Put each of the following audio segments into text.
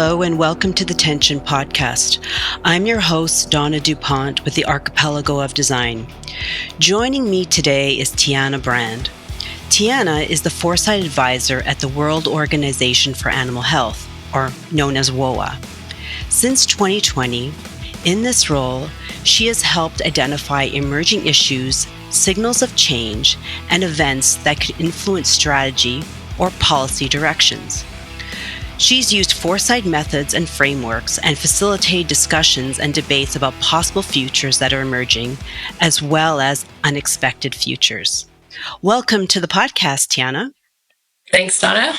Hello and welcome to the Tension Podcast. I'm your host, Donna DuPont with the Archipelago of Design. Joining me today is Tianna Brand. Tianna is the foresight advisor at the World Organization for Animal Health, or known as WOAH. Since 2020, in this role, she has helped identify emerging issues, signals of change, and events that could influence strategy or policy directions. She's used foresight methods and frameworks and facilitated discussions and debates about possible futures that are emerging, as well as unexpected futures. Welcome to the podcast, Tianna. Thanks, Donna.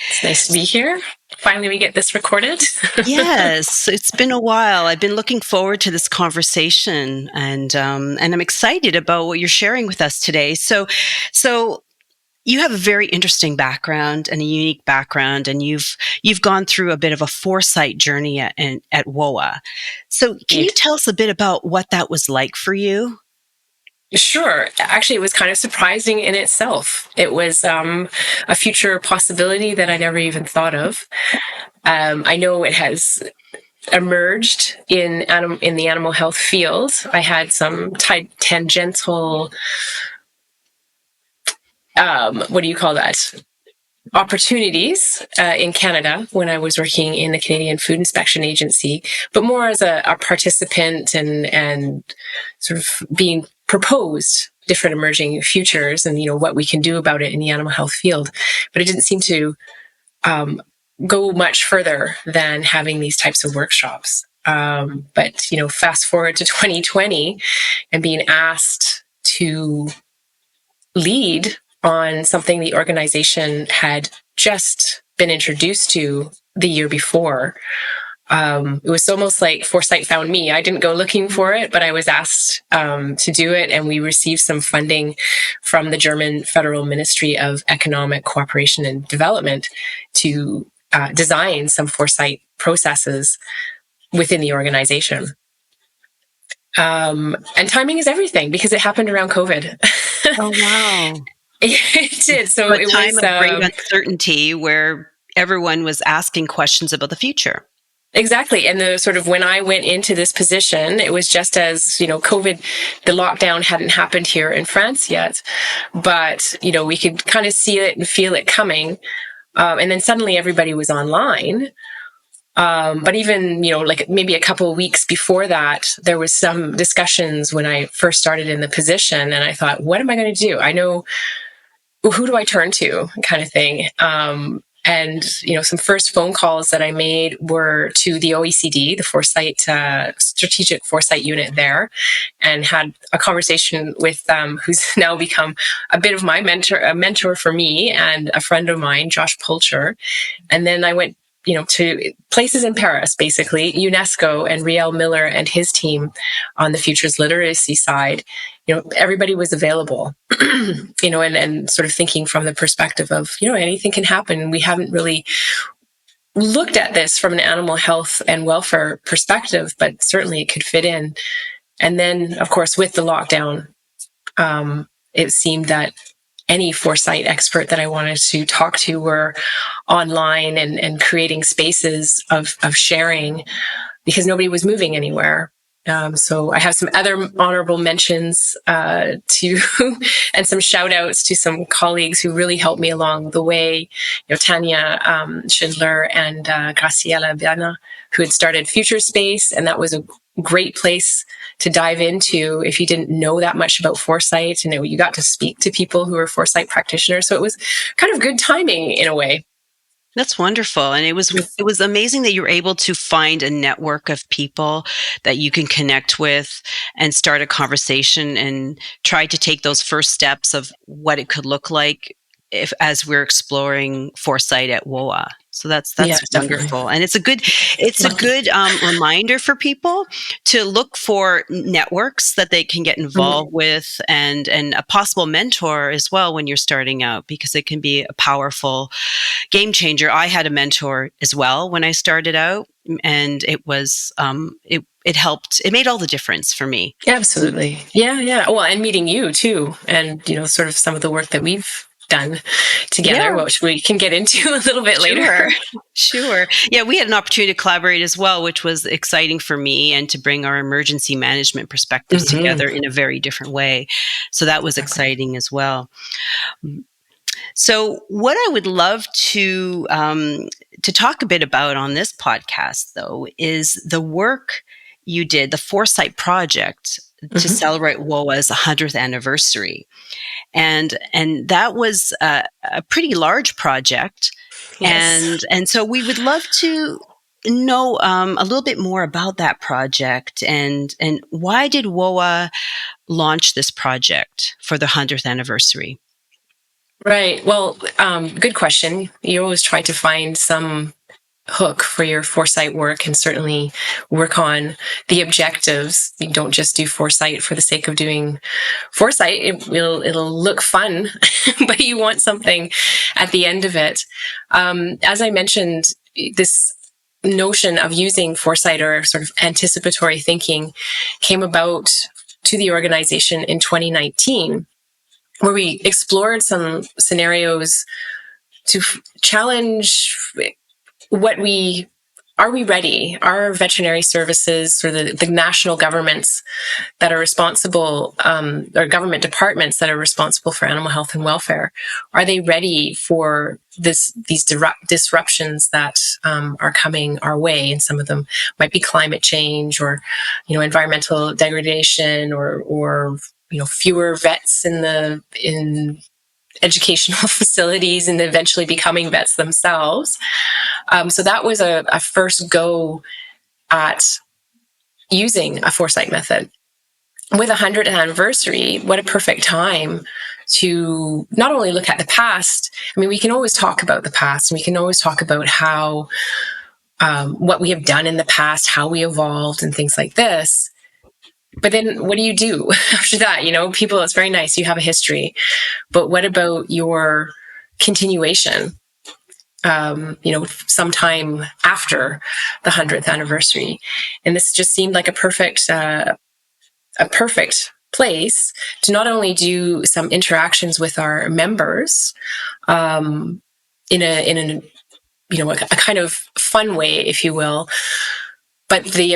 It's nice to be here. Finally, we get this recorded. Yes, it's been a while. I've been looking forward to this conversation, and I'm excited about what you're sharing with us today. So you have a very interesting background and a unique background, and you've gone through a bit of a foresight journey at WOAH. So can you tell us a bit about what that was like for you? Sure. Actually, it was kind of surprising in itself. It was a future possibility that I never even thought of. I know it has emerged in the animal health field. I had some tangential opportunities in Canada when I was working in the Canadian Food Inspection Agency, but more as a participant and sort of being proposed different emerging futures and, what we can do about it in the animal health field. But it didn't seem to go much further than having these types of workshops. But fast forward to 2020 and being asked to lead on something the organization had just been introduced to the year before. It was almost like foresight found me. I didn't go looking for it, but I was asked to do it, and we received some funding from the German Federal Ministry of Economic Cooperation and Development to design some foresight processes within the organization. And timing is everything because it happened around COVID. Oh, wow. It did. So a it time was of great uncertainty where everyone was asking questions about the future. Exactly. And the sort of when I went into this position, it was just as, COVID, the lockdown hadn't happened here in France yet, but, we could kind of see it and feel it coming. And then suddenly everybody was online. But even, like maybe a couple of weeks before that, there was some discussions when I first started in the position, and I thought, what am I going to do? I know, who do I turn to, kind of thing. And some first phone calls that I made were to the OECD, the foresight, strategic foresight unit there, and had a conversation with who's now become a bit of my a mentor for me and a friend of mine, Josh Pulcher. And then I went to places in Paris, basically, UNESCO and Riel Miller and his team on the futures literacy side. Everybody was available, and sort of thinking from the perspective of, anything can happen. We haven't really looked at this from an animal health and welfare perspective, but certainly it could fit in. And then, of course, with the lockdown, it seemed that any foresight expert that I wanted to talk to were online and creating spaces of sharing because nobody was moving anywhere. So I have some other honorable mentions to and some shout outs to some colleagues who really helped me along the way. Tanya Schindler and Graciela Biana, who had started Future Space, and that was a great place to dive into if you didn't know that much about foresight, and you got to speak to people who were foresight practitioners. So it was kind of good timing in a way. That's wonderful. And it was amazing that you were able to find a network of people that you can connect with and start a conversation and try to take those first steps of what it could look like as we're exploring foresight at WOAH. So that's wonderful. And it's a good reminder for people to look for networks that they can get involved with and a possible mentor as well when you're starting out, because it can be a powerful game changer. I had a mentor as well when I started out, and it was, it helped. It made all the difference for me. Absolutely. Yeah. Well, and meeting you too. And, sort of some of the work that we've done together, which we can get into a little bit later. Sure. Yeah, we had an opportunity to collaborate as well, which was exciting for me, and to bring our emergency management perspectives together in a very different way. So that was exciting as well. So what I would love to talk a bit about on this podcast, though, is the work you did, the Foresight Project, to celebrate WOAH's 100th anniversary. And that was a pretty large project. Yes. And so we would love to know a little bit more about that project, and why did WOAH launch this project for the 100th anniversary? Right. Well, good question. You always try to find some hook for your foresight work, and certainly work on the objectives. You don't just do foresight for the sake of doing foresight. It'll look fun, but you want something at the end of it. As I mentioned, this notion of using foresight, or sort of anticipatory thinking, came about to the organization in 2019, where we explored some scenarios to challenge are we ready? Are veterinary services, or the national governments that are responsible, or government departments that are responsible for animal health and welfare, are they ready for these disruptions that are coming our way? And some of them might be climate change, or environmental degradation, or fewer vets in educational facilities, and eventually becoming vets themselves. So that was a first go at using a foresight method. With a 100th anniversary, what a perfect time to not only look at the past. I mean, we can always talk about the past, and we can always talk about how what we have done in the past, how we evolved, and things like this. But then what do you do after that? People, it's very nice, you have a history, but what about your continuation? Sometime after the 100th anniversary. And this just seemed like a perfect place to not only do some interactions with our members, in a kind of fun way, if you will. But the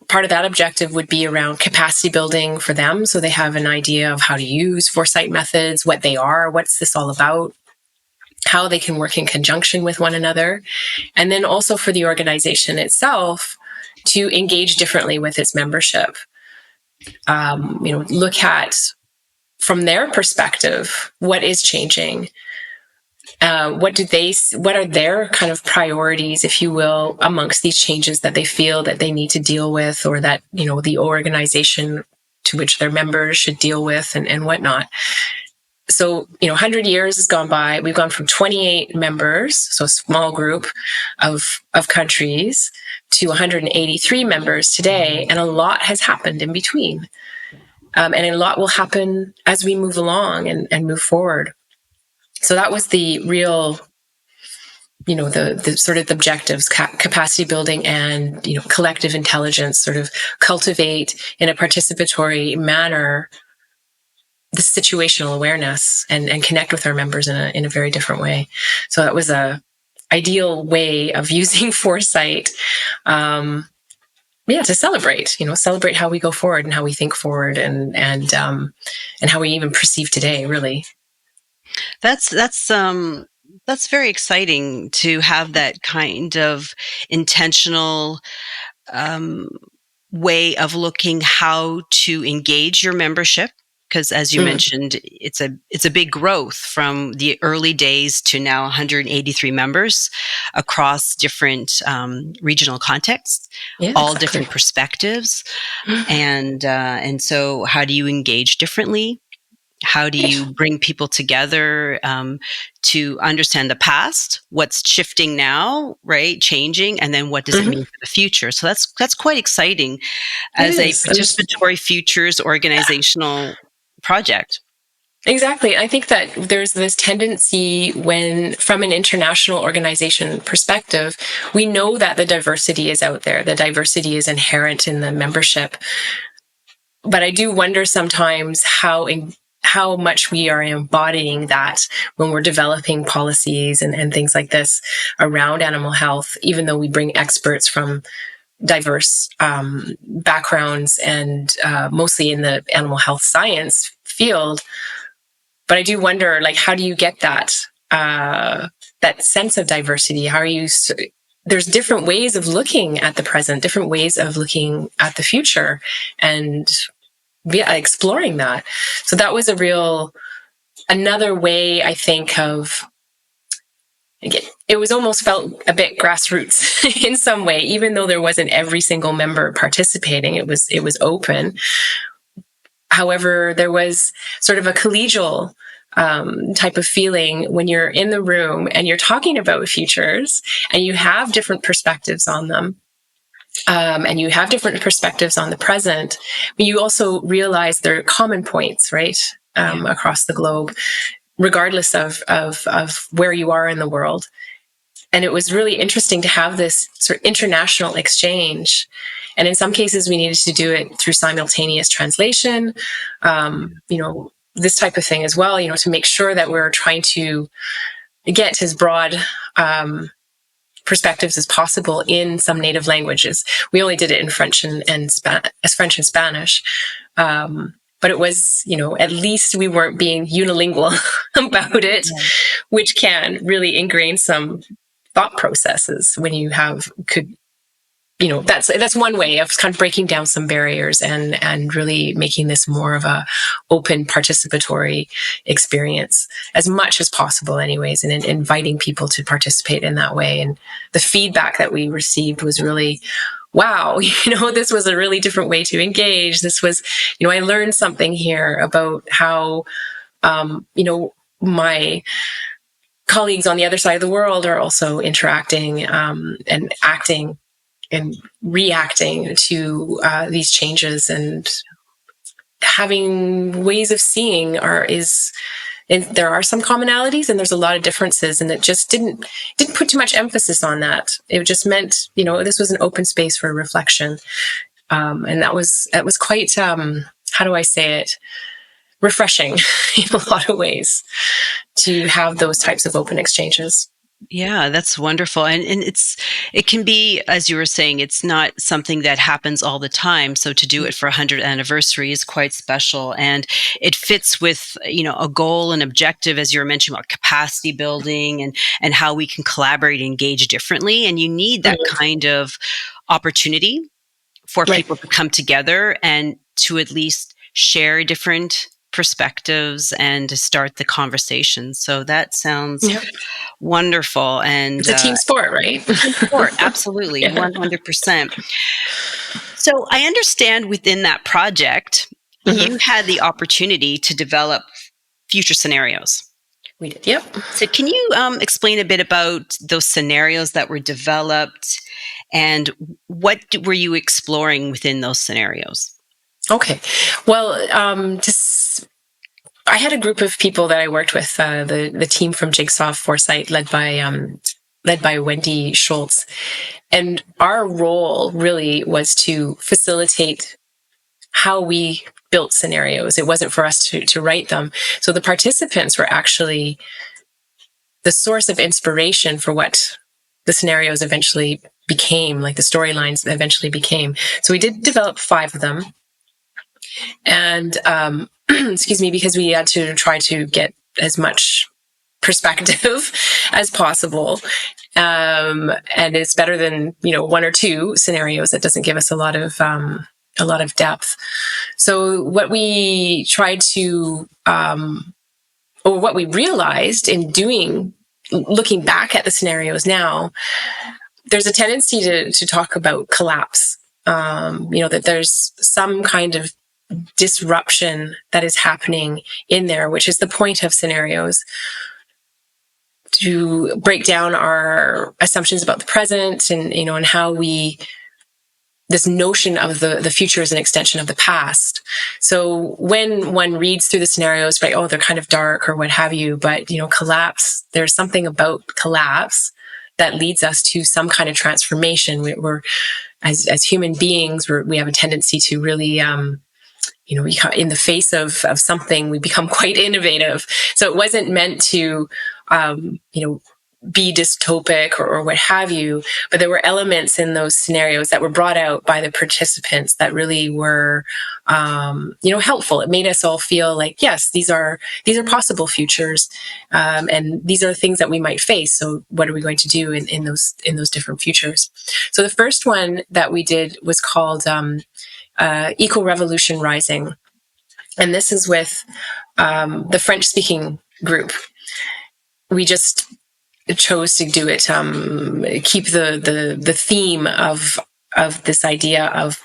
part of that objective would be around capacity building for them. So they have an idea of how to use foresight methods, what they are, what's this all about, how they can work in conjunction with one another. And then also for the organization itself to engage differently with its membership. Look at, from their perspective, what is changing. What are their kind of priorities, if you will, amongst these changes that they feel that they need to deal with, or that, the organization to which their members should deal with, and whatnot. So, 100 years has gone by. We've gone from 28 members, so a small group of countries, to 183 members today. And a lot has happened in between. And a lot will happen as we move along and move forward. So that was the real, the sort of the objectives, capacity building and, collective intelligence, sort of cultivate in a participatory manner the situational awareness, and connect with our members in a very different way. So that was a ideal way of using foresight, to celebrate how we go forward and how we think forward, and how we even perceive today, really. That's very exciting to have that kind of intentional way of looking how to engage your membership. Because as you mentioned, it's a big growth from the early days to now 183 members across different regional contexts, all different perspectives. And so how do you engage differently? How do you bring people together to understand the past, what's shifting now, right, changing, and then what does it mean for the future? So that's quite exciting as a participatory futures organizational project. Exactly. I think that there's this tendency from an international organization perspective, we know that the diversity is out there. The diversity is inherent in the membership. But I do wonder sometimes how how much we are embodying that when we're developing policies and things like this around animal health, even though we bring experts from diverse backgrounds and mostly in the animal health science field. But I do wonder, like, how do you get that sense of diversity? How are you? There's different ways of looking at the present, different ways of looking at the future, and exploring that. So that was another way, I think, of, again, it was almost felt a bit grassroots in some way, even though there wasn't every single member participating. It was open. However, there was sort of a collegial type of feeling when you're in the room and you're talking about futures and you have different perspectives on them. And you have different perspectives on the present, but you also realize there are common points, right, across the globe, regardless of where you are in the world. And it was really interesting to have this sort of international exchange. And in some cases, we needed to do it through simultaneous translation, this type of thing as well, to make sure that we're trying to get as broad perspectives as possible in some native languages. We only did it in French and Spanish. But it was, at least we weren't being unilingual about it, which can really ingrain some thought processes when you that's one way of kind of breaking down some barriers and really making this more of a open participatory experience as much as possible anyways, and inviting people to participate in that way. And the feedback that we received was really, wow, this was a really different way to engage. This was, I learned something here about how, my colleagues on the other side of the world are also interacting and acting and reacting to these changes, and having ways of seeing there are some commonalities and there's a lot of differences, and it just didn't put too much emphasis on that. It just meant, this was an open space for reflection. And that was quite, how do I say it? Refreshing in a lot of ways to have those types of open exchanges. Yeah, that's wonderful. And it can be, as you were saying, it's not something that happens all the time. So to do it for 100th anniversary is quite special. And it fits with, a goal and objective, as you were mentioning, about capacity building and how we can collaborate and engage differently. And you need that kind of opportunity for people to come together and to at least share different perspectives and to start the conversation. So that sounds wonderful. And it's a team sport, right? Team sport, absolutely, 100%. So I understand within that project, you had the opportunity to develop future scenarios. We did, yep. So can you explain a bit about those scenarios that were developed and what were you exploring within those scenarios? Okay. Well, I had a group of people that I worked with, the team from Jigsaw Foresight, led by Wendy Schultz. And our role really was to facilitate how we built scenarios. It wasn't for us to write them. So the participants were actually the source of inspiration for what the scenarios eventually became, like the storylines eventually became. So we did develop 5 of them. And, excuse me, because we had to try to get as much perspective as possible. And it's better than, 1 or 2 scenarios. That doesn't give us a lot of depth. So what we tried to, or what we realized in looking back at the scenarios now, there's a tendency to talk about collapse. That there's some kind of disruption that is happening in there, which is the point of scenarios, to break down our assumptions about the present and how this notion of the future is an extension of the past. So when one reads through the scenarios, right, they're kind of dark or what have you, but collapse, there's something about collapse that leads us to some kind of transformation. We're as human beings, we have a tendency to really in the face of something, we become quite innovative. So it wasn't meant to, be dystopic or what have you, but there were elements in those scenarios that were brought out by the participants that really were, helpful. It made us all feel like, yes, these are possible futures, and these are things that we might face. So what are we going to do in those different futures? So the first one that we did was called Eco Revolution Rising, and this is with the French-speaking group. We just chose to do it, keep the theme of this idea of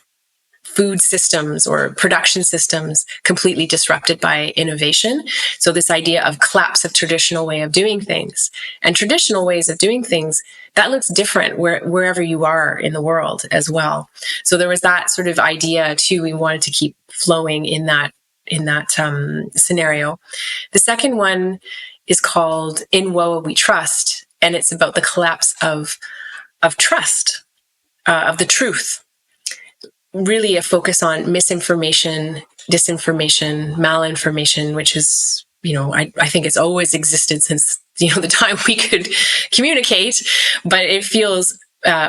food systems or production systems completely disrupted by innovation. So this idea of collapse of traditional way of doing things, and traditional ways of doing things, that looks different wherever you are in the world as well. So there was that sort of idea too. We wanted to keep flowing in that scenario. The second one is called In WOAH We Trust, and it's about the collapse of trust, of the truth. Really a focus on misinformation, disinformation, malinformation, which is, I think it's always existed since, the time we could communicate, but it feels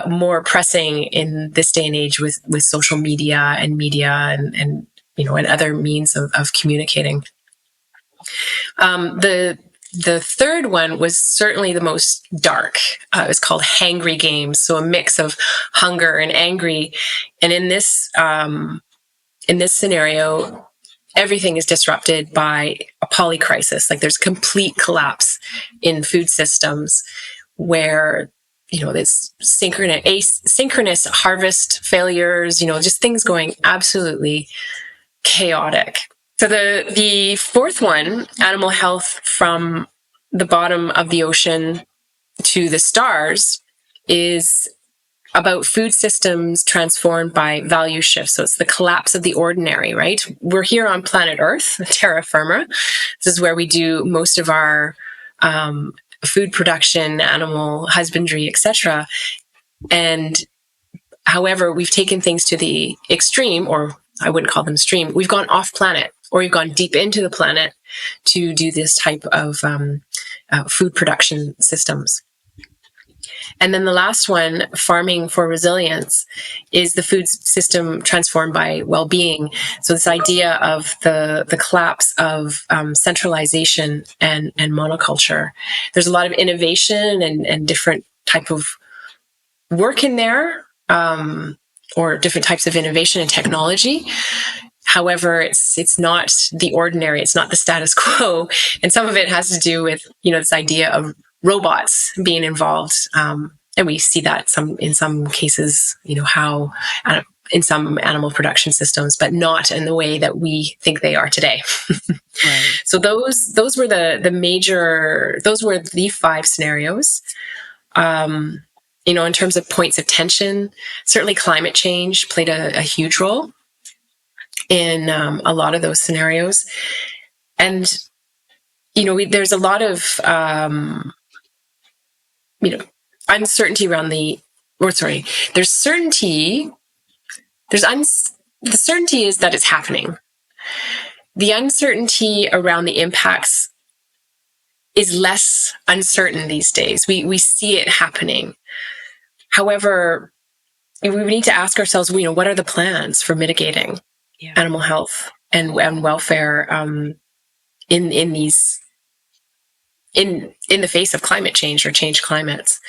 more pressing in this day and age with social media and media and other means of communicating. The third one was certainly the most dark. It was called Hangry Games, so a mix of hunger and angry. And in this scenario, everything is disrupted by a polycrisis. Like there's complete collapse in food systems, where this synchronous harvest failures. Just things going absolutely chaotic. So the fourth one, animal health from the bottom of the ocean to the stars, is about food systems transformed by value shifts. So it's the collapse of the ordinary, right? We're here on planet Earth, terra firma. This is where we do most of our food production, animal husbandry, etc. And however, we've taken things to the extreme, or I wouldn't call them extreme. We've gone off planet, or we've gone deep into the planet to do this type of food production systems. And then the last one, farming for resilience, is the food system transformed by well-being. So this idea of the collapse of centralization and monoculture. There's a lot of innovation and different type of work in there, or different types of innovation and technology. However, it's not the ordinary. It's not the status quo. And some of it has to do with, this idea of robots being involved. And we see that in some cases, how in some animal production systems, but not in the way that we think they are today. Right. So those were those were the 5 scenarios. In terms of points of tension, certainly climate change played a huge role in a lot of those scenarios. And, there's a lot of, uncertainty around there's certainty. The certainty is that it's happening. The uncertainty around the impacts is less uncertain these days. We see it happening. However, we need to ask ourselves, what are the plans for mitigating animal health and welfare in the face of climate change or changed climates?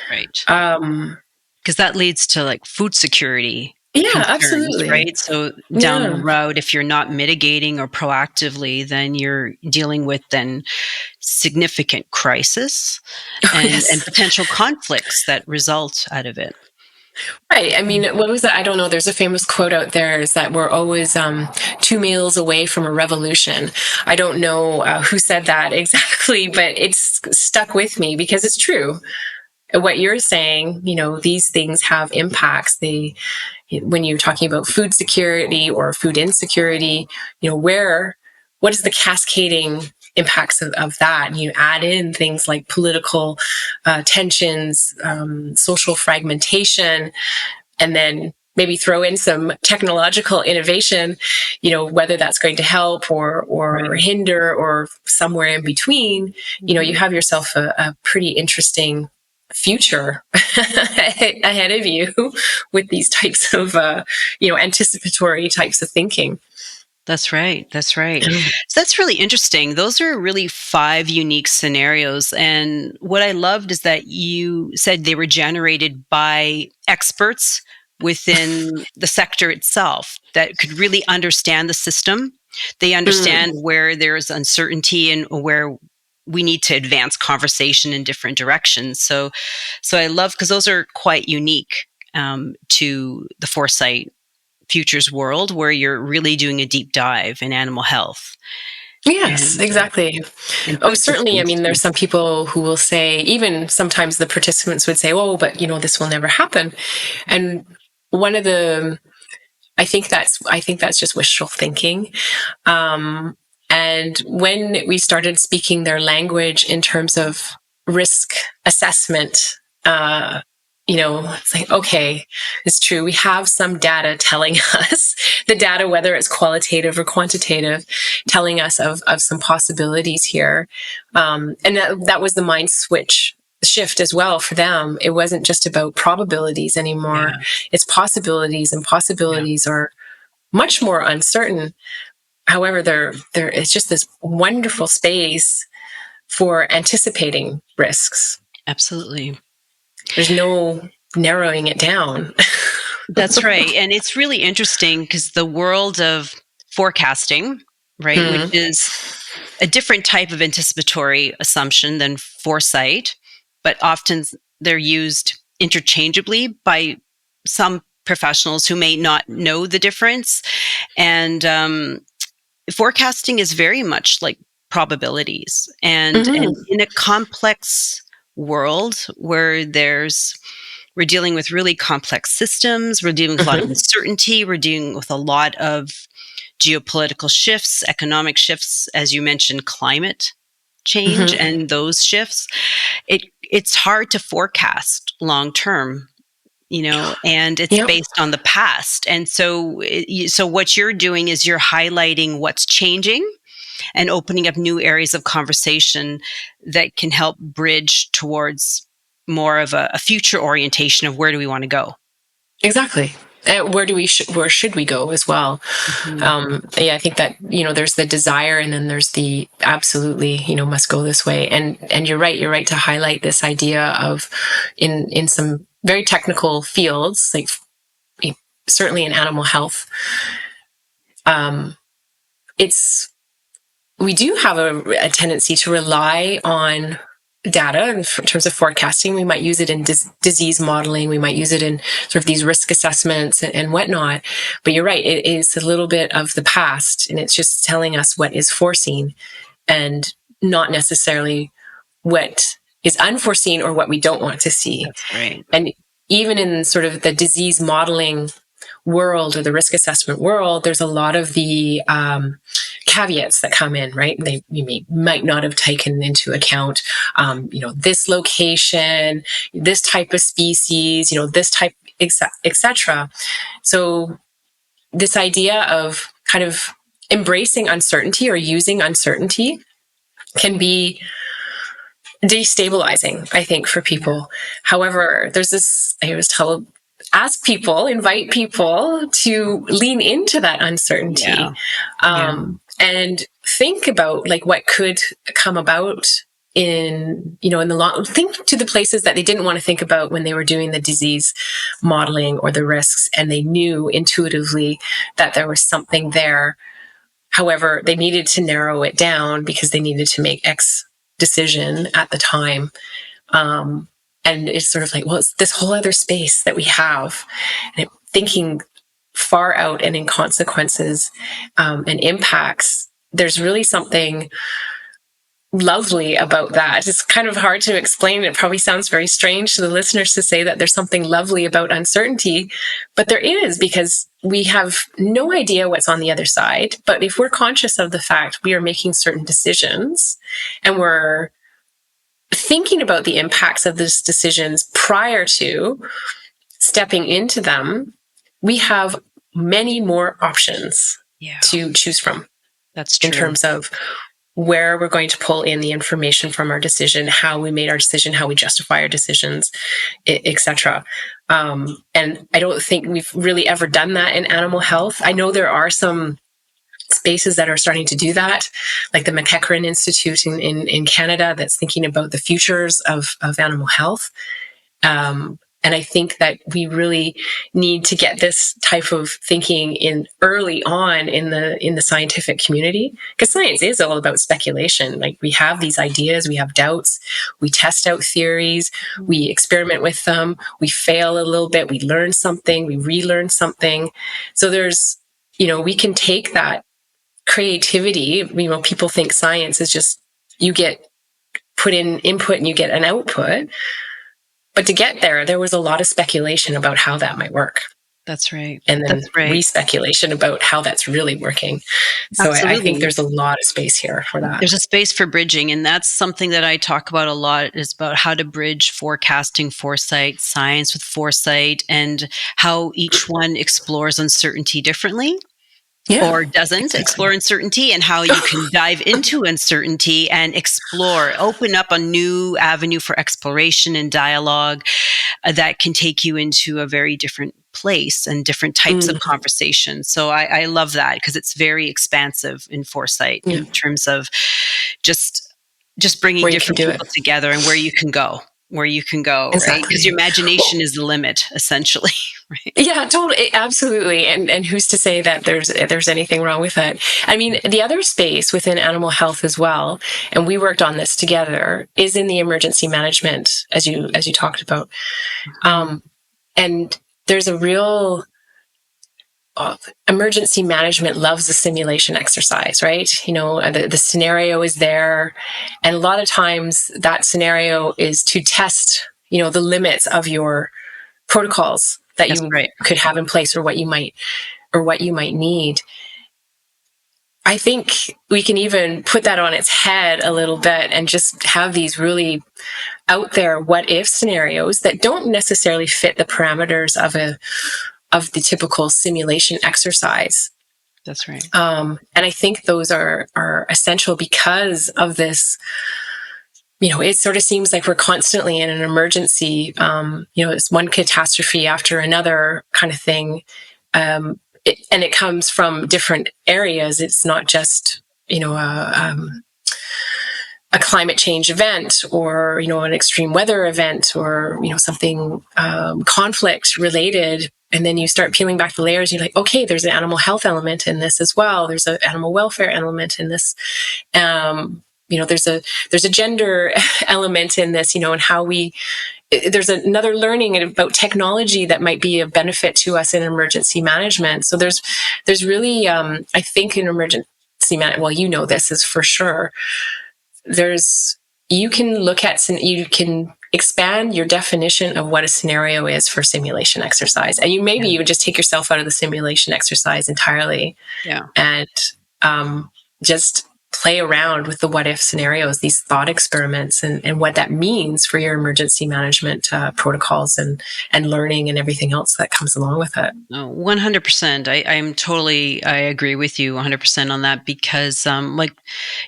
Right. Because that leads to food security. Yeah, concerns, absolutely. Right. So down the road, if you're not mitigating or proactively, then you're dealing with significant crisis and potential conflicts that result out of it. Right. I mean, what was that? I don't know. There's a famous quote out there, is that we're always 2 meals away from a revolution. I don't know who said that exactly, but it's stuck with me because it's true. What you're saying, these things have impacts. When you're talking about food security or food insecurity, what is the cascading impacts of that? And you add in things like political tensions, social fragmentation, and then, maybe throw in some technological innovation, whether that's going to help or hinder or somewhere in between, you have yourself a pretty interesting future ahead of you with these types of, anticipatory types of thinking. That's right. That's right. So that's really interesting. Those are really 5 unique scenarios. And what I loved is that you said they were generated by experts within the sector itself that could really understand the system. They understand where there's uncertainty and where we need to advance conversation in different directions. So I love, because those are quite unique to the foresight futures world, where you're really doing a deep dive in animal health. Yes, And, exactly. Oh, food certainly. I systems mean, too. there's some people who will say, even sometimes the participants would say, "Oh, but this will never happen." And one of the, I think that's just wishful thinking. And when we started speaking their language in terms of risk assessment, it's like, okay, it's true. We have some data telling us the data, whether it's qualitative or quantitative, telling us of some possibilities here. And that was the mind shift as well for them. It wasn't just about probabilities anymore. Yeah. It's possibilities, and possibilities are much more uncertain. However, there it's just this wonderful space for anticipating risks. Absolutely. There's no narrowing it down. That's right. And it's really interesting because the world of forecasting, right, which is a different type of anticipatory assumption than foresight, but often they're used interchangeably by some professionals who may not know the difference. And forecasting is very much like probabilities. And in a complex world where we're dealing with really complex systems, we're dealing with a lot of uncertainty, we're dealing with a lot of geopolitical shifts, economic shifts, as you mentioned, climate change and those shifts. It's hard to forecast long term, and it's based on the past. And so what you're doing is you're highlighting what's changing and opening up new areas of conversation that can help bridge towards more of a future orientation of where do we want to go. Exactly. Where should we go as well? I think that, there's the desire, and then there's the absolutely, must go this way. And you're right to highlight this idea of in some very technical fields, like certainly in animal health, we do have a tendency to rely on data in terms of forecasting. We might use it in disease modeling. We might use it in sort of these risk assessments and whatnot. But you're right, it is a little bit of the past, and it's just telling us what is foreseen and not necessarily what is unforeseen or what we don't want to see. That's right. And even in sort of the disease modeling world or the risk assessment world, there's a lot of the caveats that come in, right? Might not have taken into account, this location, this type of species, this type, etc. So this idea of kind of embracing uncertainty or using uncertainty can be destabilizing, I think, for people. However, there's this, I was told, invite people to lean into that uncertainty. And think about like what could come about in the long, think to the places that they didn't want to think about when they were doing the disease modeling or the risks, and they knew intuitively that there was something there. However, they needed to narrow it down because they needed to make X decision at the time. And it's sort of like, well, it's this whole other space that we have, and thinking far out and in consequences and impacts. There's really something lovely about that. It's kind of hard to explain. It probably sounds very strange to the listeners to say that there's something lovely about uncertainty, but there is, because we have no idea what's on the other side. But if we're conscious of the fact we are making certain decisions and we're thinking about the impacts of those decisions prior to stepping into them, we have many more options to choose from. That's true. In terms of where we're going to pull in the information from our decision, how we made our decision, how we justify our decisions, etc. And I don't think we've really ever done that in animal health. I know there are some spaces that are starting to do that, like the McEachran Institute in Canada that's thinking about the futures of animal health. And I think that we really need to get this type of thinking in early on in the scientific community, because science is all about speculation. Like, we have these ideas, we have doubts, we test out theories, we experiment with them, we fail a little bit, we learn something, we relearn something. So there's, we can take that creativity. People think science is just, you get put in input and you get an output. But to get there was a lot of speculation about how that might work. That's right. And then re-speculation about how that's really working. So I think there's a lot of space here for that. There's a space for bridging. And that's something that I talk about a lot, is about how to bridge forecasting, foresight, science with foresight, and how each one explores uncertainty differently. Yeah, or doesn't explore uncertainty, and how you can dive into uncertainty and open up a new avenue for exploration and dialogue that can take you into a very different place and different types of conversation. So I love that, because it's very expansive in foresight in terms of just bringing different people together and where you can go. Exactly. Right? Because your imagination is the limit, essentially. Right? Yeah, totally, absolutely. And who's to say that there's anything wrong with it? I mean, the other space within animal health as well, and we worked on this together, is in the emergency management, as you talked about. And there's a real emergency management loves the simulation exercise, right? The scenario is there. And a lot of times that scenario is to test, the limits of your protocols that you could have in place, or what you might need. I think we can even put that on its head a little bit and just have these really out there what if scenarios that don't necessarily fit the parameters of the typical simulation exercise. That's right. And I think those are essential because of this. It sort of seems like we're constantly in an emergency. It's one catastrophe after another kind of thing. And it comes from different areas. It's not just, a climate change event, or, an extreme weather event, or, something conflict related. And then you start peeling back the layers. You're like, okay, there's an animal health element in this as well. There's an animal welfare element in this. There's a gender element in this, and how there's another learning about technology that might be of benefit to us in emergency management. So there's really, I think in emergency management, well, this is for sure. You can expand your definition of what a scenario is for simulation exercise. And you would just take yourself out of the simulation exercise entirely. Yeah. And just play around with the what if scenarios, these thought experiments, and what that means for your emergency management protocols and learning and everything else that comes along with it. 100%. I agree with you 100% on that, because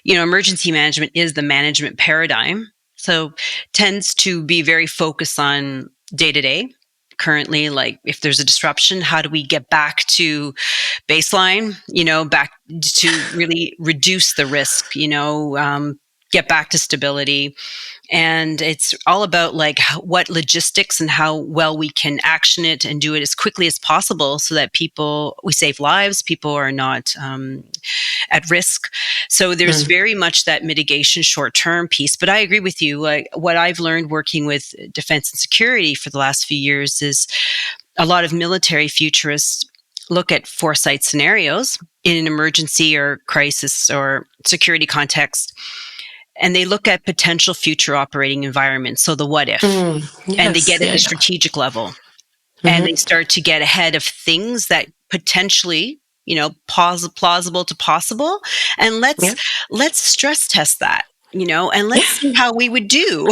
emergency management is the management paradigm. So tends to be very focused on day to day. Currently, like, if there's a disruption, how do we get back to baseline, back to really reduce the risk, get back to stability. And it's all about what logistics and how well we can action it and do it as quickly as possible, so that we save lives, people are not at risk. So there's very much that mitigation short-term piece. But I agree with you. What I've learned working with defense and security for the last few years is a lot of military futurists look at foresight scenarios in an emergency or crisis or security context, and they look at potential future operating environments. So the what if, and they get at the strategic level, and they start to get ahead of things that potentially, plausible to possible. And let's stress test that, and let's see how we would do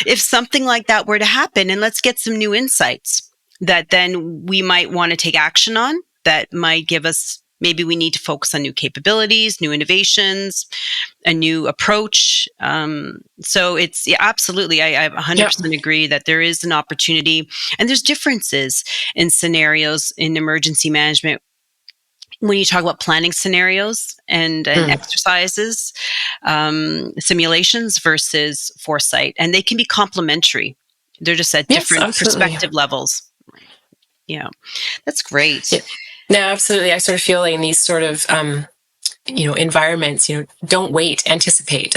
if something like that were to happen. And let's get some new insights. that then we might want to take action on, that might give us, maybe we need to focus on new capabilities, new innovations, a new approach. So it's, yeah, absolutely. I 100% agree that there is an opportunity, and there's differences in scenarios in emergency management when you talk about planning scenarios and exercises, simulations versus foresight, and they can be complementary. They're just at different perspective levels. Yeah, that's great. Yeah. No, absolutely. I sort of feel like in these sort of, environments, don't wait, anticipate,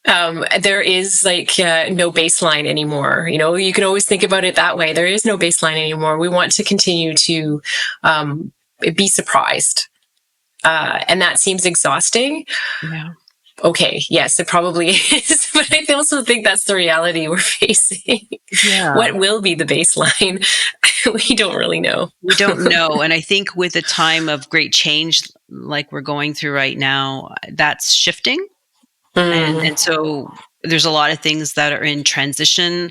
there is like no baseline anymore. You can always think about it that way. There is no baseline anymore. We want to continue to be surprised. And that seems exhausting. Yeah. Okay, yes, it probably is. But I also think that's the reality we're facing. Yeah. What will be the baseline? We don't really know. We don't know. And I think with a time of great change like we're going through right now, that's shifting. And so there's a lot of things that are in transition,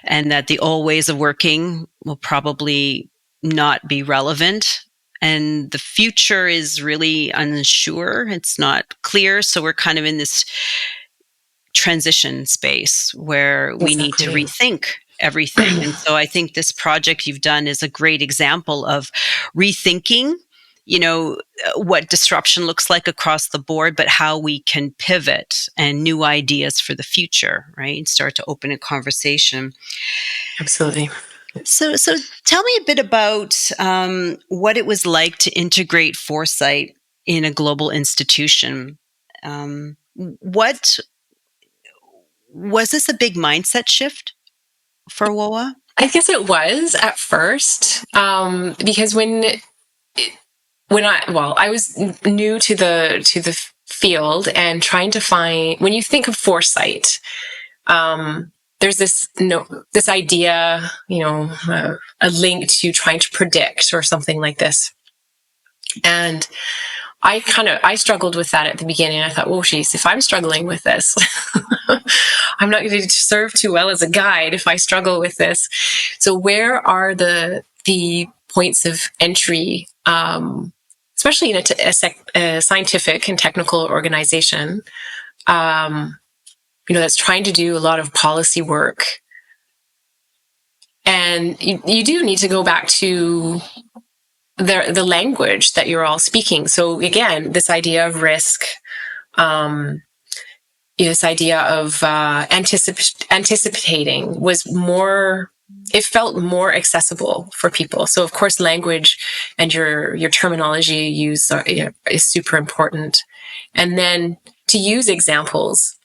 and that the old ways of working will probably not be relevant. And the future is really unsure. It's not clear. So we're kind of in this transition space where we need to rethink everything. And so I think this project you've done is a great example of rethinking, what disruption looks like across the board, but how we can pivot and new ideas for the future, right? And start to open a conversation. Absolutely. So tell me a bit about what it was like to integrate foresight in a global institution. What was this a big mindset shift for WOAH? I guess it was at first, because when I was new to the field and trying to find, when you think of foresight, there's this idea, a link to trying to predict or something like this. And I struggled with that at the beginning. I thought, oh, geez, if I'm struggling with this, I'm not going to serve too well as a guide if I struggle with this. So where are the points of entry, especially in a scientific and technical organization, that's trying to do a lot of policy work. And you do need to go back to the language that you're all speaking. So again, this idea of risk, this idea of anticipating was more, it felt more accessible for people. So of course, language and your terminology you use is super important. And then to use examples,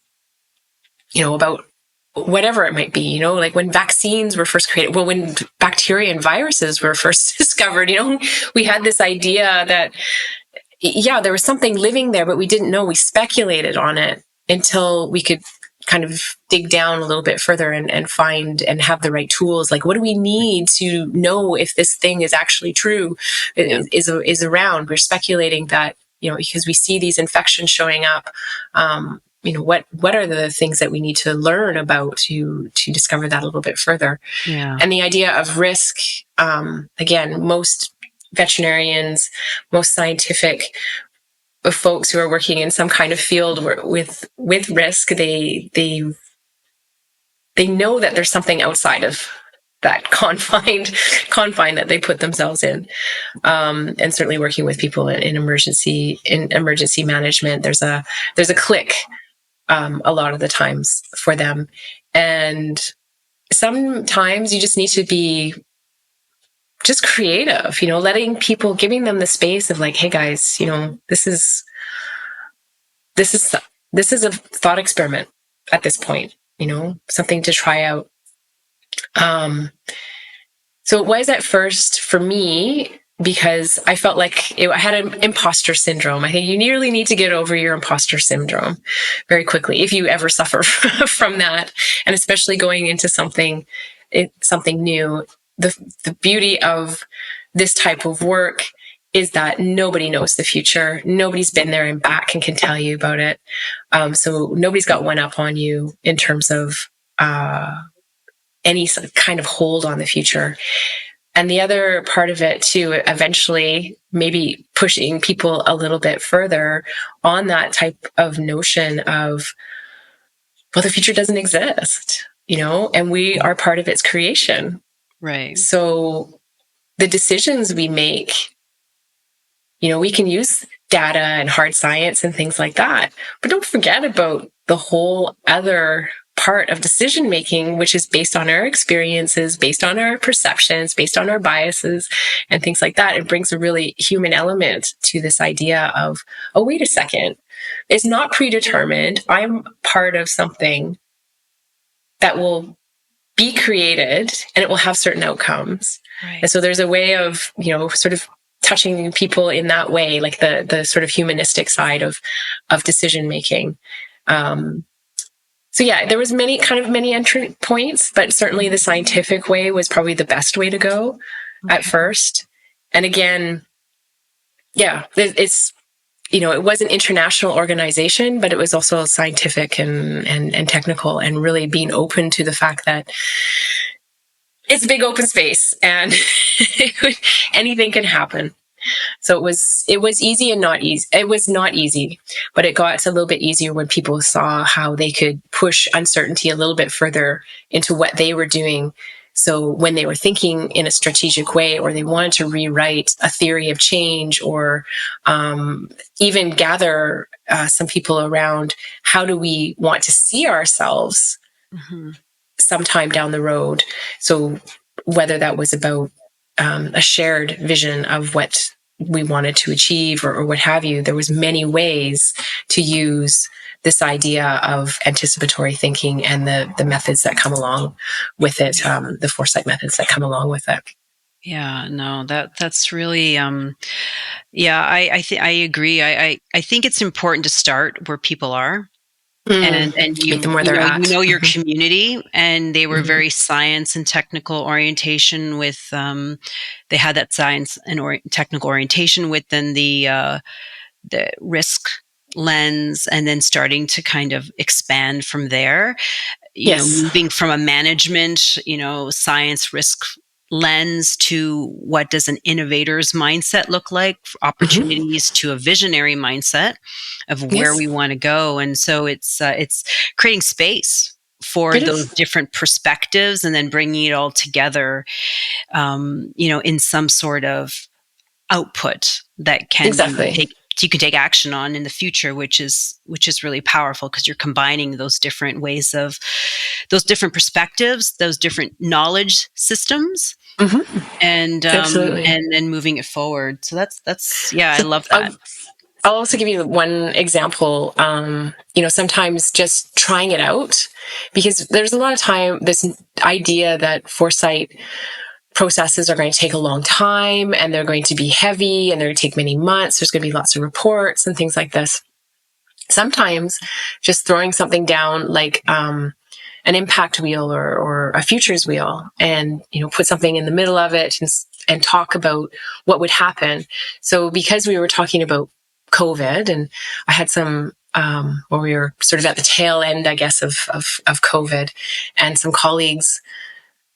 about whatever it might be, like when vaccines were first created, when bacteria and viruses were first discovered, we had this idea that, there was something living there, but we didn't know. We speculated on it until we could kind of dig down a little bit further and find and have the right tools. Like, what do we need to know if this thing is actually true, is around? We're speculating that, because we see these infections showing up, what are the things that we need to learn about to discover that a little bit further? Yeah. And the idea of risk, again, most veterinarians, most scientific folks who are working in some kind of field with risk, they know that there's something outside of that confine that they put themselves in. And certainly working with people in emergency management, there's a click a lot of the times for them. And sometimes you just need to be just creative, letting people, giving them the space of like, hey guys, this is a thought experiment at this point, something to try out. So it was at first for me, because I felt like I had an imposter syndrome. I think you nearly need to get over your imposter syndrome very quickly if you ever suffer from that, and especially going into something new. The beauty of this type of work is that nobody knows the future. Nobody's been there and back and can tell you about it. So nobody's got one up on you in terms of any kind of hold on the future. And the other part of it too, eventually maybe pushing people a little bit further on that type of notion of, well, the future doesn't exist, and we are part of its creation. Right. So the decisions we make, we can use data and hard science and things like that, but don't forget about the whole other part of decision making, which is based on our experiences, based on our perceptions, based on our biases and things like that. It brings a really human element to this idea of, oh, wait a second, it's not predetermined. I'm part of something that will be created and it will have certain outcomes. Right. And so there's a way of, sort of touching people in that way, like the sort of humanistic side of decision making. So yeah, there was many entry points, but certainly the scientific way was probably the best way to go at first. And again, yeah, it's, it was an international organization, but it was also scientific and technical, and really being open to the fact that it's a big open space and anything can happen. So it was easy and not easy. It was not easy, but it got a little bit easier when people saw how they could push uncertainty a little bit further into what they were doing. So when they were thinking in a strategic way, or they wanted to rewrite a theory of change, or even gather some people around, how do we want to see ourselves sometime down the road? So whether that was about a shared vision of what we wanted to achieve, or what have you, there was many ways to use this idea of anticipatory thinking and the methods that come along with it, the foresight methods that come along with it. Yeah, no, that's really, yeah, I agree. I think it's important to start where people are. And meet them where they're at. Your community, and they were very science and technical orientation with, they had that science and technical orientation with then the risk lens, and then starting to kind of expand from there. Moving from a management, science risk lens to what does an innovator's mindset look like, opportunities to a visionary mindset of where we want to go. And so it's creating space for those different perspectives, and then bringing it all together, in some sort of output that can you can take action on in the future, which is really powerful, because you're combining those different ways of those different perspectives, those different knowledge systems, and then moving it forward. So that's I love that. I'll also give you one example. Sometimes just trying it out, because there's a lot of time this idea that foresight processes are going to take a long time, and they're going to be heavy, and they're going to take many months. There's going to be lots of reports and things like this. Sometimes just throwing something down like an impact wheel or a futures wheel, and put something in the middle of it and talk about what would happen. So because we were talking about COVID, and I had some where we were sort of at the tail end, I guess, of COVID, and some colleagues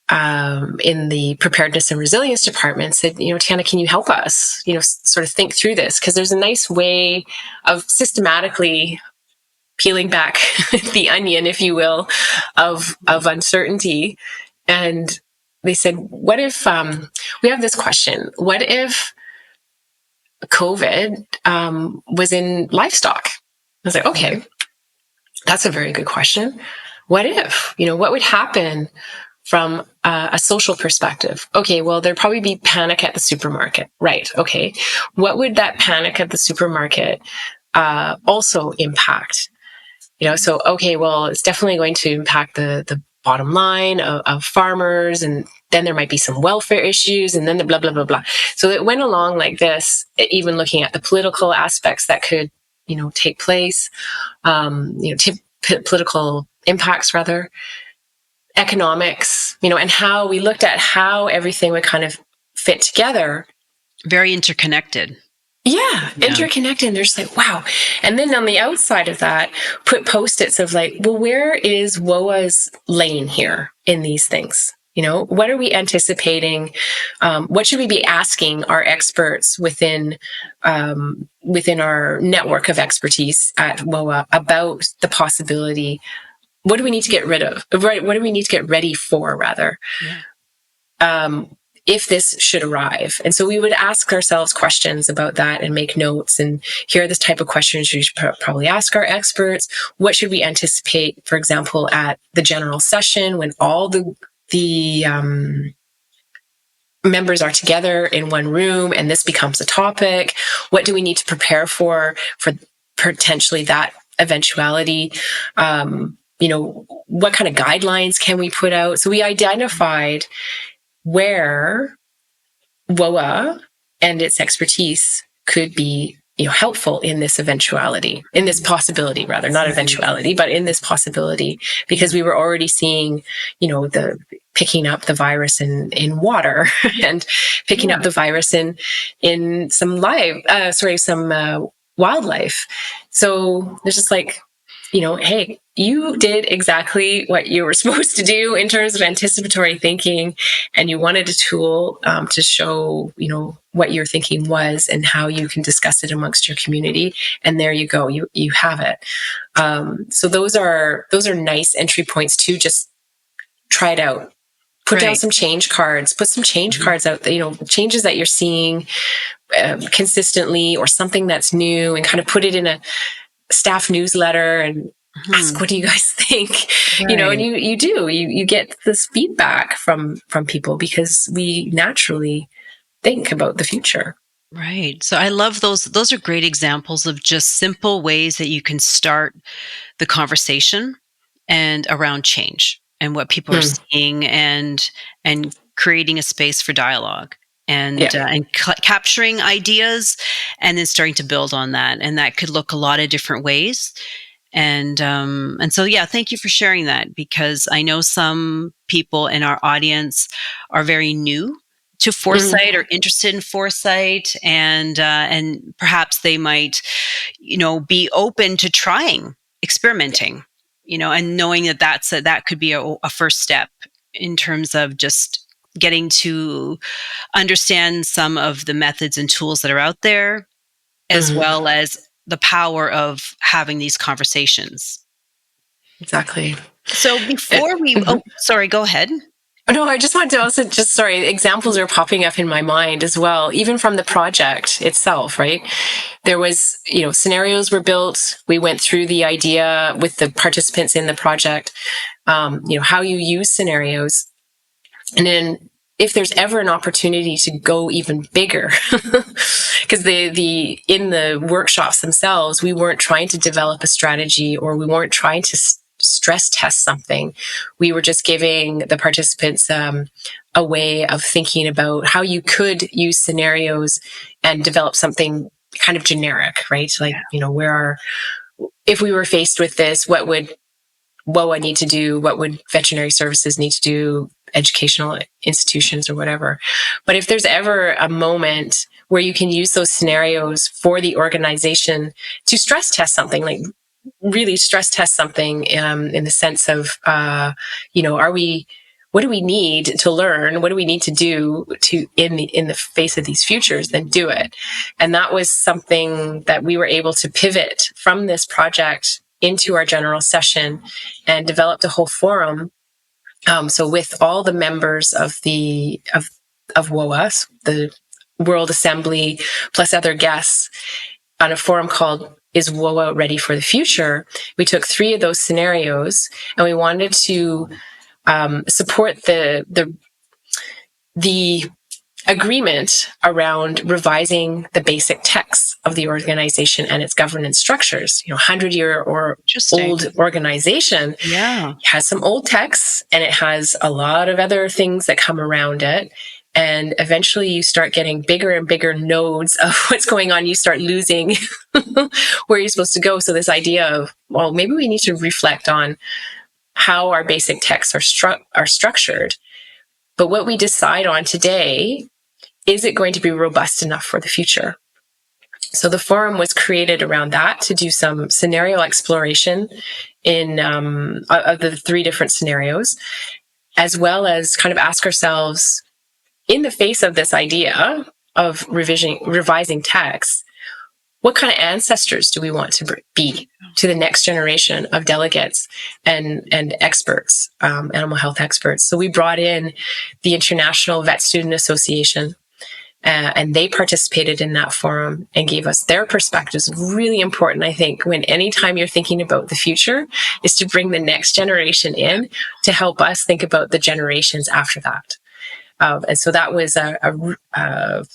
in the preparedness and resilience department said, Tianna, can you help us, sort of think through this? Because there's a nice way of systematically peeling back the onion, if you will, of uncertainty. And they said, what if, we have this question, what if COVID was in livestock? I was like, okay, that's a very good question. What if, what would happen from a social perspective? Okay, well, there'd probably be panic at the supermarket. Right. Okay. What would that panic at the supermarket also impact? So, okay, well, it's definitely going to impact the bottom line of farmers, and then there might be some welfare issues, and then the blah, blah, blah, blah. So it went along like this, even looking at the political aspects that could, take place, political impacts rather, economics, and how we looked at how everything would kind of fit together. Very interconnected. Yeah, interconnected. And they're just like, wow. And then on the outside of that, put Post-its of like, well, where is WOAH's lane here? in these things? What are we anticipating? What should we be asking our experts within our network of expertise at WOAH about the possibility? What do we need to get rid of? Right? What do we need to get ready for, rather? Yeah. If this should arrive. And so we would ask ourselves questions about that and make notes. And here are the type of questions we should probably ask our experts. What should we anticipate, for example, at the general session when all the members are together in one room and this becomes a topic? What do we need to prepare for potentially that eventuality? What kind of guidelines can we put out? So we identified where WOAH and its expertise could be helpful in this possibility, rather, not eventuality, but in this possibility, because we were already seeing, the picking up the virus in water and picking up the virus in some wildlife. So there's just like, hey, you did exactly what you were supposed to do in terms of anticipatory thinking, and you wanted a tool to show, what your thinking was and how you can discuss it amongst your community. And there you go, you have it. So those are nice entry points to just try it out. Put down some change cards. Put some change cards out. Changes that you're seeing consistently, or something that's new, and kind of put it in a staff newsletter and ask, what do you guys think? Right. And you get this feedback from people, because we naturally think about the future. Right. So I love those. Those are great examples of just simple ways that you can start the conversation and around change and what people are seeing, and creating a space for dialogue. And capturing ideas, and then starting to build on that, and that could look a lot of different ways. And so, thank you for sharing that, because I know some people in our audience are very new to foresight or interested in foresight, and perhaps they might, be open to experimenting, and knowing that could be a first step in terms of just getting to understand some of the methods and tools that are out there, as well as the power of having these conversations. Exactly. So before sorry, go ahead. No, I just wanted to also examples are popping up in my mind as well, even from the project itself, right? There was, scenarios were built. We went through the idea with the participants in the project, how you use scenarios. And then if there's ever an opportunity to go even bigger, because in the workshops themselves, we weren't trying to develop a strategy, or we weren't trying to stress test something. We were just giving the participants a way of thinking about how you could use scenarios and develop something kind of generic, right? Like, if we were faced with this, what would WOAH need to do? What would veterinary services need to do? Educational institutions or whatever. But if there's ever a moment where you can use those scenarios for the organization to stress test something, like really stress test something in the sense of, what do we need to learn? What do we need to do in the face of these futures? Then do it. And that was something that we were able to pivot from this project into our general session, and developed a whole forum. So with all the members of WOAH, the World Assembly, plus other guests, on a forum called "Is WOAH Ready for the Future?" We took 3 of those scenarios, and we wanted to support the agreement around revising the basic texts of the organization and its governance structures. 100-year or old organization has some old texts, and it has a lot of other things that come around it. And eventually you start getting bigger and bigger nodes of what's going on. You start losing where you're supposed to go. So this idea of, well, maybe we need to reflect on how our basic texts are structured. But what we decide on today, is it going to be robust enough for the future? So the forum was created around that, to do some scenario exploration of the 3 different scenarios, as well as kind of ask ourselves, in the face of this idea of revising text, what kind of ancestors do we want to be to the next generation of delegates and experts, animal health experts? So we brought in the International Vet Student Association, and they participated in that forum and gave us their perspectives. Really important, I think, when anytime you're thinking about the future, is to bring the next generation in to help us think about the generations after that. And so that was a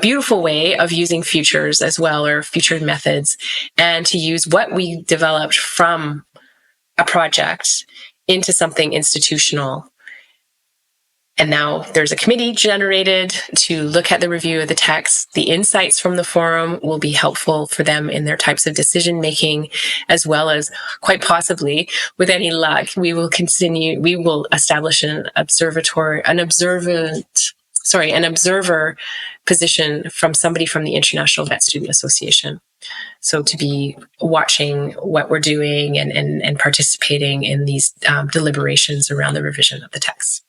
beautiful way of using futures as well, or future methods, and to use what we developed from a project into something institutional. And now there's a committee generated to look at the review of the text. The insights from the forum will be helpful for them in their types of decision making, as well as, quite possibly, with any luck, we will establish an observer position from somebody from the International Vet Student Association. So to be watching what we're doing and participating in these deliberations around the revision of the text.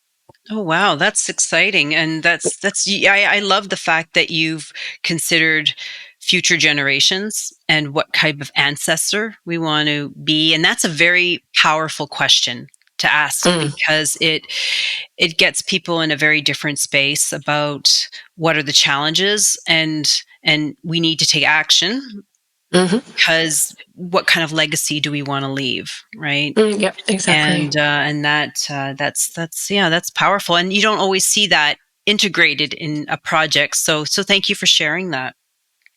Oh, wow. That's exciting. And I love the fact that you've considered future generations and what type of ancestor we want to be. And that's a very powerful question to ask, because it gets people in a very different space about what are the challenges, and we need to take action. Because what kind of legacy do we want to leave, right? Yep, exactly. And that's powerful. And you don't always see that integrated in a project. So thank you for sharing that.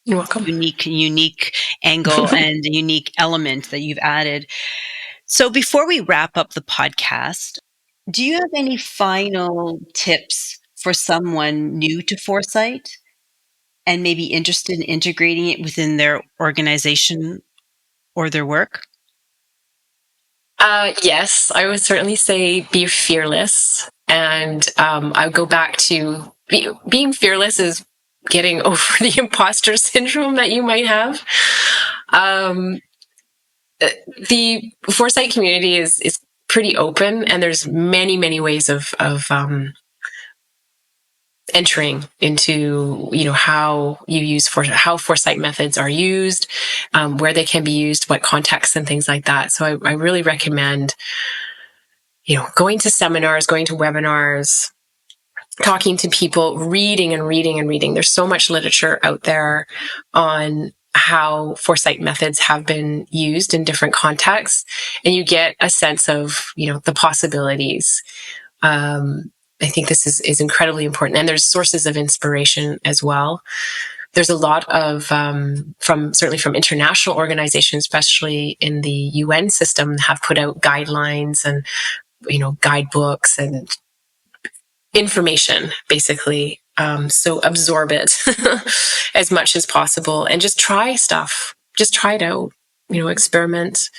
You're welcome. Unique angle and a unique element that you've added. So before we wrap up the podcast, do you have any final tips for someone new to foresight and maybe interested in integrating it within their organization or their work? Yes, I would certainly say be fearless. And I would go back to being fearless is getting over the imposter syndrome that you might have. The foresight community is pretty open, and there's many ways of entering into, how you use how foresight methods are used, where they can be used, what contexts and things like that. So I really recommend, going to seminars, going to webinars, talking to people, reading and reading and reading. There's so much literature out there on how foresight methods have been used in different contexts, and you get a sense of, the possibilities. I think this is incredibly important. And there's sources of inspiration as well. There's a lot of, certainly from international organizations, especially in the UN system, have put out guidelines and, guidebooks and information, basically. So absorb it as much as possible and just try stuff. Just try it out, experiment.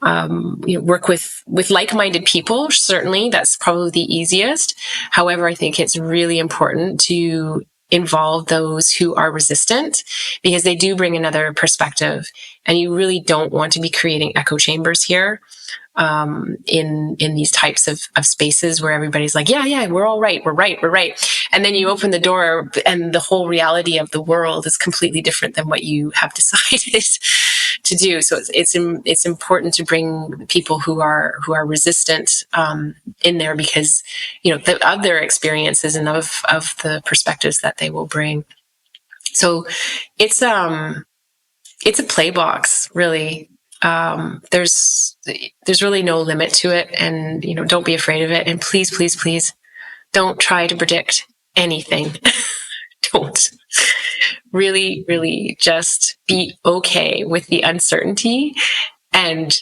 Work with like-minded people. Certainly, that's probably the easiest. However, I think it's really important to involve those who are resistant, because they do bring another perspective, and you really don't want to be creating echo chambers here. In these types of spaces where everybody's like, yeah, we're all right, we're right. And then you open the door and the whole reality of the world is completely different than what you have decided to do. So it's important to bring people who are resistant in there, because, of their experiences and of the perspectives that they will bring. So it's a play box, really. There's really no limit to it, and don't be afraid of it, and please don't try to predict anything. Don't. Really just be okay with the uncertainty, and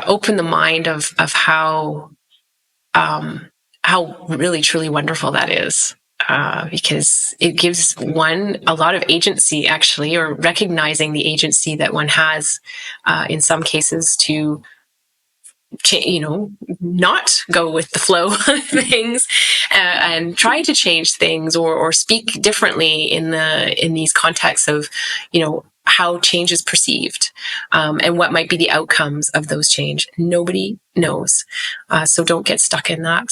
open the mind of how really truly wonderful that is. Because it gives one a lot of agency, actually, or recognizing the agency that one has, in some cases, to, not go with the flow of things, and try to change things or speak differently in these contexts of, how change is perceived, and what might be the outcomes of those change. Nobody knows. So don't get stuck in that.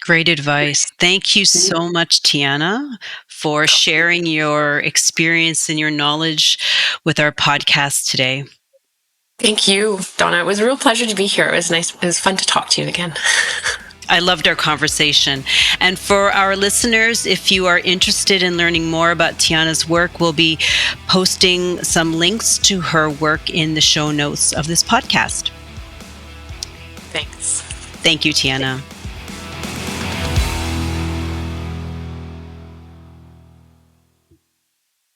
Great advice. Thank you so much, Tianna, for sharing your experience and your knowledge with our podcast today. Thank you, Donna. It was a real pleasure to be here. It was nice. It was fun to talk to you again. I loved our conversation. And for our listeners, if you are interested in learning more about Tianna's work, we'll be posting some links to her work in the show notes of this podcast. Thanks. Thank you, Tianna.